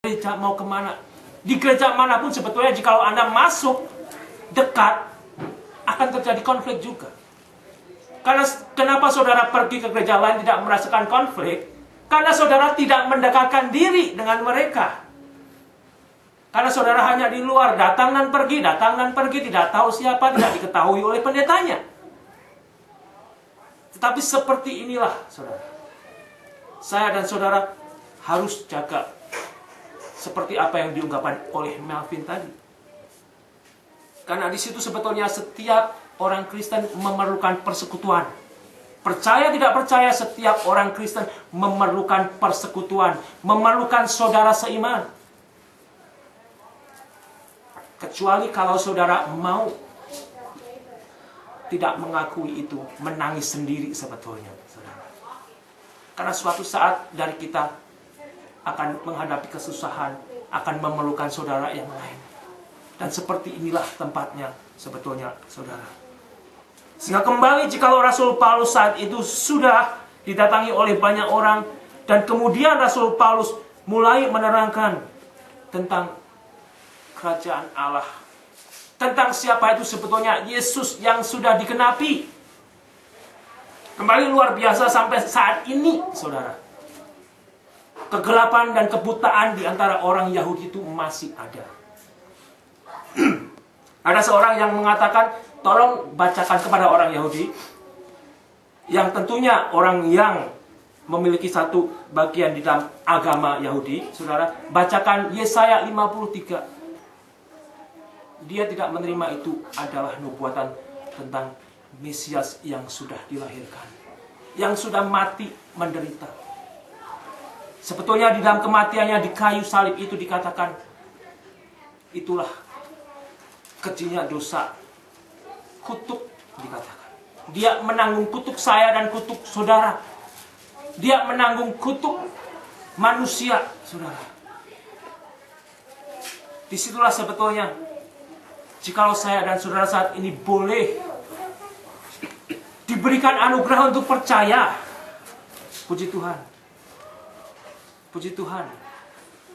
gereja mau kemana. Di gereja manapun sebetulnya jika Anda masuk dekat, akan terjadi konflik juga. Karena kenapa saudara pergi ke gereja lain tidak merasakan konflik? Karena saudara tidak mendekatkan diri dengan mereka. Karena saudara hanya di luar, datang dan pergi, tidak tahu siapa, tidak diketahui oleh pendetanya. Tetapi seperti inilah saudara. Saya dan saudara harus jaga seperti apa yang diungkapkan oleh Melvin tadi. Karena di situ sebetulnya setiap orang Kristen memerlukan persekutuan. Percaya tidak percaya, setiap orang Kristen memerlukan persekutuan, memerlukan saudara seiman. Kecuali kalau saudara mau tidak mengakui itu, menangis sendiri sebetulnya, saudara. Karena suatu saat dari kita akan menghadapi kesusahan, akan memerlukan saudara yang lain. Dan seperti inilah tempatnya sebetulnya, saudara. Sehingga kembali jikalau Rasul Paulus saat itu sudah didatangi oleh banyak orang, dan kemudian Rasul Paulus mulai menerangkan tentang kerajaan Allah, tentang siapa itu sebetulnya Yesus yang sudah dikenapi. Kembali luar biasa sampai saat ini, saudara. Kegelapan dan kebutaan di antara orang Yahudi itu masih ada. Ada seorang yang mengatakan, tolong bacakan kepada orang Yahudi, yang tentunya orang yang memiliki satu bagian di dalam agama Yahudi, saudara, bacakan Yesaya 53. Dia tidak menerima itu adalah nubuatan tentang Mesias yang sudah dilahirkan, yang sudah mati menderita. Sebetulnya di dalam kematiannya di kayu salib itu dikatakan, itulah kejinya dosa, kutuk dikatakan. Dia menanggung kutuk saya dan kutuk saudara. Dia menanggung kutuk manusia, saudara. Disitulah sebetulnya, jikalau saya dan saudara saat ini boleh diberikan anugerah untuk percaya, puji Tuhan. Puji Tuhan.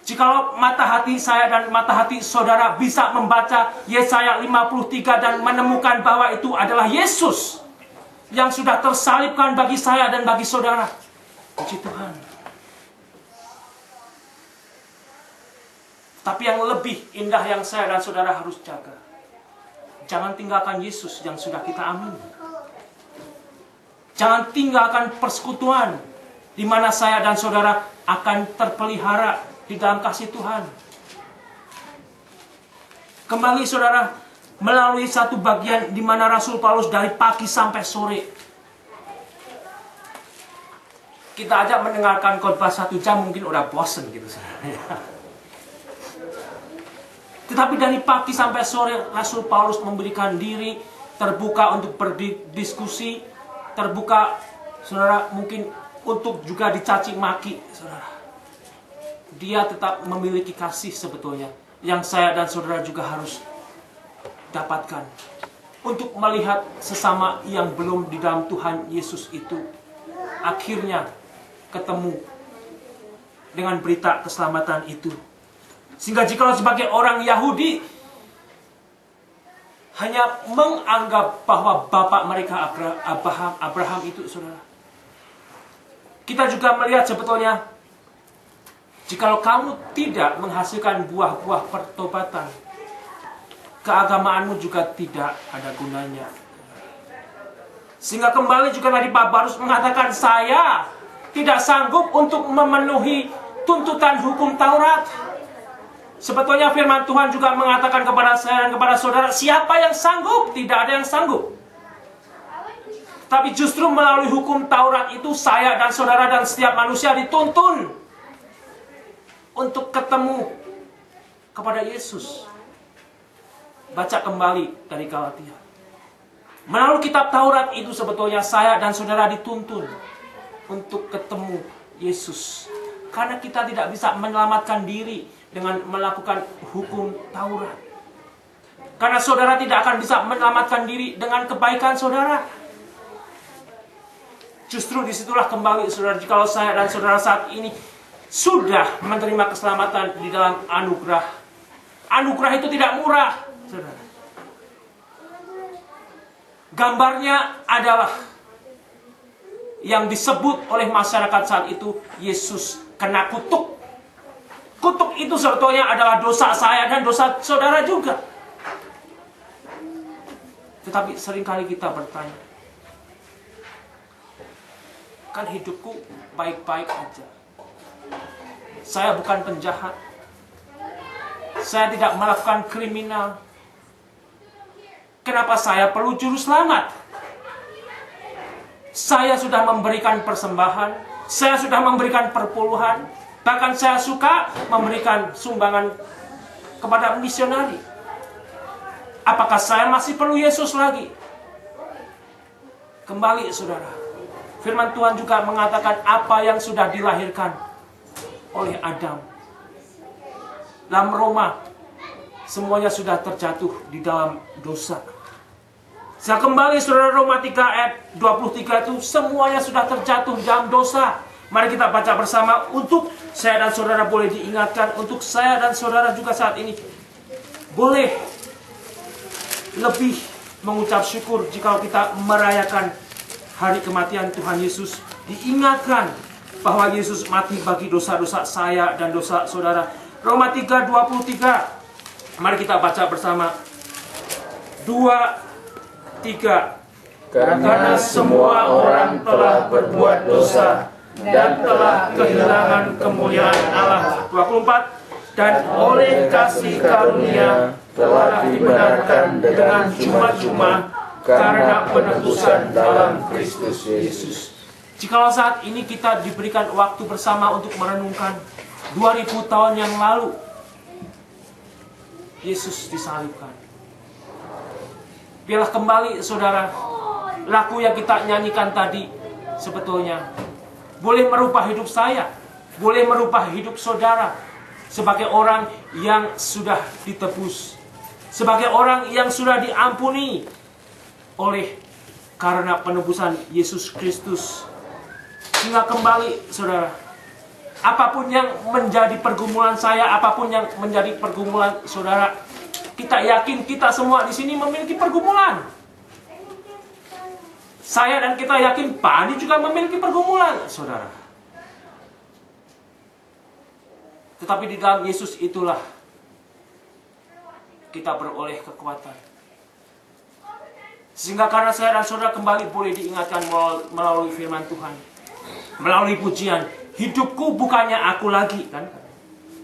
Jikalau mata hati saya dan mata hati saudara bisa membaca Yesaya 53 dan menemukan bahwa itu adalah Yesus yang sudah tersalibkan bagi saya dan bagi saudara. Puji Tuhan. Tapi yang lebih indah yang saya dan saudara harus jaga, jangan tinggalkan Yesus yang sudah kita amini. Jangan tinggalkan persekutuan di mana saya dan saudara akan terpelihara di dalam kasih Tuhan. Kembali saudara, melalui satu bagian di mana Rasul Paulus dari pagi sampai sore. Kita aja mendengarkan khotbah 1 jam mungkin udah bosen gitu saudara. Tetapi dari pagi sampai sore Rasul Paulus memberikan diri, terbuka untuk berdiskusi, terbuka saudara mungkin untuk juga dicaci maki, saudara. Dia tetap memiliki kasih sebetulnya, yang saya dan saudara juga harus dapatkan. Untuk melihat sesama yang belum di dalam Tuhan Yesus itu, akhirnya ketemu dengan berita keselamatan itu. Sehingga jikalau sebagai orang Yahudi hanya menganggap bahwa bapak mereka Abraham itu, saudara. Kita juga melihat sebetulnya, jikalau kamu tidak menghasilkan buah-buah pertobatan, keagamaanmu juga tidak ada gunanya. Sehingga kembali juga tadi Pak Barus mengatakan, saya tidak sanggup untuk memenuhi tuntutan hukum Taurat. Sebetulnya firman Tuhan juga mengatakan kepada saya dan kepada saudara, siapa yang sanggup? Tidak ada yang sanggup. Tapi justru melalui hukum Taurat itu saya dan saudara dan setiap manusia dituntun untuk ketemu kepada Yesus. Baca kembali dari Galatia. Melalui kitab Taurat itu sebetulnya saya dan saudara dituntun untuk ketemu Yesus. Karena kita tidak bisa menyelamatkan diri dengan melakukan hukum Taurat. Karena saudara tidak akan bisa menyelamatkan diri dengan kebaikan saudara. Justru disitulah kembali saudara, jikalau saya dan saudara saat ini sudah menerima keselamatan di dalam anugerah. Anugerah itu tidak murah, saudara. Gambarnya adalah yang disebut oleh masyarakat saat itu, Yesus kena kutuk. Kutuk itu sebetulnya adalah dosa saya dan dosa saudara juga. Tetapi seringkali kita bertanya, kan hidupku baik-baik aja. Saya bukan penjahat. Saya tidak melakukan kriminal. Kenapa saya perlu juru selamat? Saya sudah memberikan persembahan, saya sudah memberikan perpuluhan, bahkan saya suka memberikan sumbangan kepada misionari. Apakah saya masih perlu Yesus lagi? Kembali, saudara. Firman Tuhan juga mengatakan apa yang sudah dilahirkan oleh Adam. Dalam Roma, semuanya sudah terjatuh di dalam dosa. Saya kembali, saudara, Roma 3 ayat 23 itu semuanya sudah terjatuh di dalam dosa. Mari kita baca bersama untuk saya dan saudara boleh diingatkan, untuk saya dan saudara juga saat ini boleh lebih mengucap syukur jika kita merayakan hari kematian Tuhan Yesus. Diingatkan bahwa Yesus mati bagi dosa-dosa saya dan dosa saudara. Roma 3:23. Mari kita baca bersama. 2-3. Karena semua orang telah berbuat dosa dan telah kehilangan kemuliaan Allah. 24. Dan oleh kasih karunia telah dibenarkan dengan cuma-cuma karena penebusan dalam Kristus Yesus. Jikalau saat ini kita diberikan waktu bersama untuk merenungkan 2000 tahun yang lalu Yesus disalibkan. Biarlah kembali, saudara, lagu yang kita nyanyikan tadi sebetulnya boleh merubah hidup saya, boleh merubah hidup saudara, sebagai orang yang sudah ditebus, sebagai orang yang sudah diampuni oleh karena penebusan Yesus Kristus. Sehingga kembali, saudara, apapun yang menjadi pergumulan saya, apapun yang menjadi pergumulan saudara, kita yakin kita semua di sini memiliki pergumulan. Saya dan kita yakin Pak Andi juga memiliki pergumulan, saudara. Tetapi di dalam Yesus itulah kita beroleh kekuatan. Sehingga karena saya dan saudara kembali boleh diingatkan melalui firman Tuhan, melalui pujian, hidupku bukannya aku lagi, kan?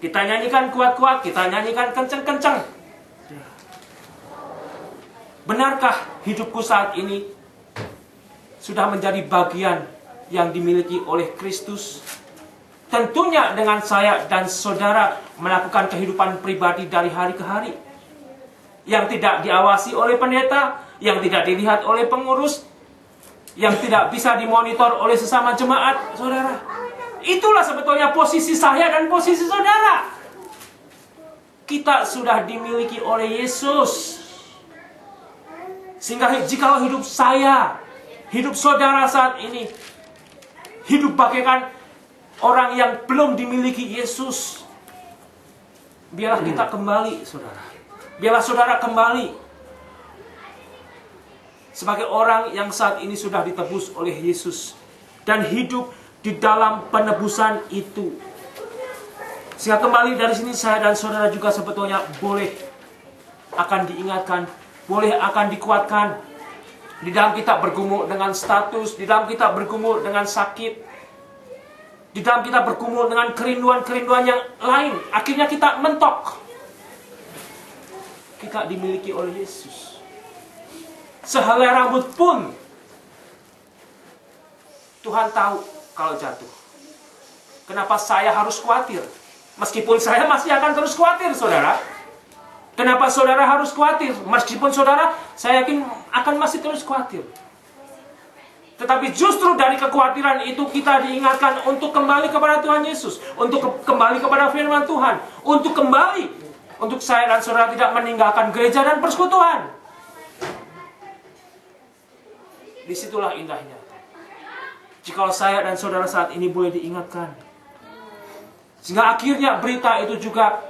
Kita nyanyikan kuat-kuat, kita nyanyikan kenceng-kenceng. Benarkah hidupku saat ini sudah menjadi bagian yang dimiliki oleh Kristus? Tentunya dengan saya dan saudara melakukan kehidupan pribadi dari hari ke hari, yang tidak diawasi oleh pendeta, yang tidak dilihat oleh pengurus, yang tidak bisa dimonitor oleh sesama jemaat, saudara. Itulah sebetulnya posisi saya dan posisi saudara. Kita sudah dimiliki oleh Yesus. Sehingga jikalau hidup saya, hidup saudara saat ini, hidup bagaikan orang yang belum dimiliki Yesus, biarlah kita kembali, saudara. Biarlah saudara kembali sebagai orang yang saat ini sudah ditebus oleh Yesus dan hidup di dalam penebusan itu. Sehingga kembali dari sini saya dan saudara juga sebetulnya boleh akan diingatkan, boleh akan dikuatkan di dalam kita bergumul dengan status, di dalam kita bergumul dengan sakit, di dalam kita bergumul dengan kerinduan-kerinduan yang lain. Akhirnya kita mentok. Kita dimiliki oleh Yesus. Sehelai rambut pun Tuhan tahu kalau jatuh. Kenapa saya harus khawatir? Meskipun saya masih akan terus khawatir, saudara. Kenapa saudara harus khawatir? Meskipun saudara, saya yakin akan masih terus khawatir. Tetapi justru dari kekhawatiran itu kita diingatkan untuk kembali kepada Tuhan Yesus, untuk kembali kepada firman Tuhan, untuk kembali, untuk saya dan saudara tidak meninggalkan gereja dan persekutuan. Disitulah indahnya. Jikalau saya dan saudara saat ini boleh diingatkan, Sehingga akhirnya berita itu juga